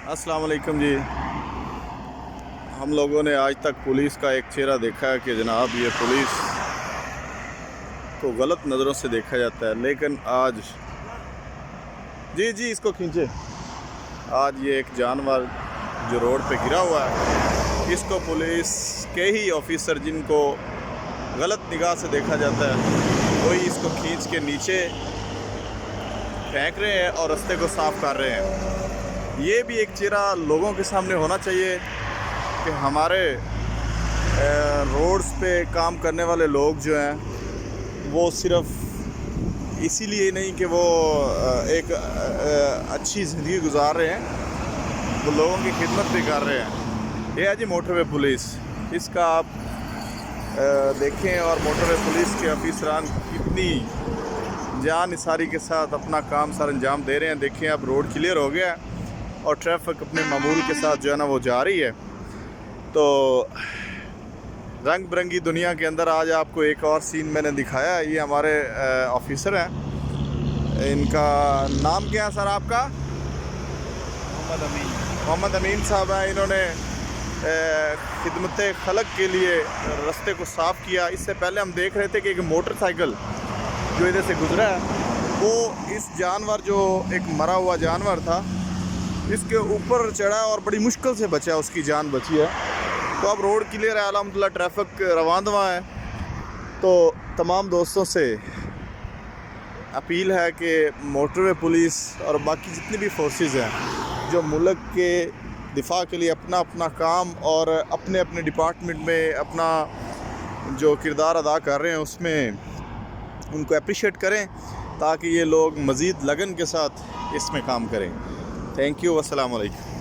अस्सलाम वालेकुम जी। हम लोगों ने आज तक पुलिस का एक चेहरा देखा है कि जनाब ये पुलिस को गलत नज़रों से देखा जाता है, लेकिन आज जी इसको खींचे। आज ये एक जानवर जो रोड पे गिरा हुआ है, इसको पुलिस के ही ऑफिसर जिनको गलत निगाह से देखा जाता है, वही इसको खींच के नीचे फेंक रहे हैं और रास्ते को साफ़ कर रहे हैं। ये भी एक चेहरा लोगों के सामने होना चाहिए कि हमारे रोड्स पे काम करने वाले लोग जो हैं वो सिर्फ इसीलिए नहीं कि वो एक अच्छी ज़िंदगी गुजार रहे हैं, वो लोगों की खिदमत भी कर रहे हैं। ये है जी मोटरवे पुलिस, इसका आप देखें और मोटरवे पुलिस के अफसरान कितनी जान निसारी के साथ अपना काम सर अंजाम दे रहे हैं। देखें अब रोड क्लियर हो गया है और ट्रैफिक अपने मामूल के साथ जो है ना वो जा रही है। तो रंग बिरंगी दुनिया के अंदर आज आपको एक और सीन मैंने दिखाया है। ये हमारे ऑफिसर हैं, इनका नाम क्या है सर आपका? मोहम्मद अमीन साहब हैं। इन्होंने खिदमत खलक के लिए रास्ते को साफ़ किया। इससे पहले हम देख रहे थे कि एक मोटरसाइकिल जो इधर से गुजरा है वो इस जानवर जो एक मरा हुआ जानवर था इसके ऊपर चढ़ा और बड़ी मुश्किल से बचा, उसकी जान बची है। तो अब रोड क्लियर है, अल्हम्दुलिल्लाह ट्रैफिक रवानदवा है। तो तमाम दोस्तों से अपील है कि मोटरवे पुलिस और बाकी जितनी भी फोर्सेस हैं जो मुल्क के दिफा के लिए अपना अपना काम और अपने अपने डिपार्टमेंट में अपना जो किरदार अदा कर रहे हैं उसमें उनको अप्रिशिएट करें, ताकि ये लोग मज़ीद लगन के साथ इसमें काम करें। थैंक यू, अस्सलाम वालेकुम।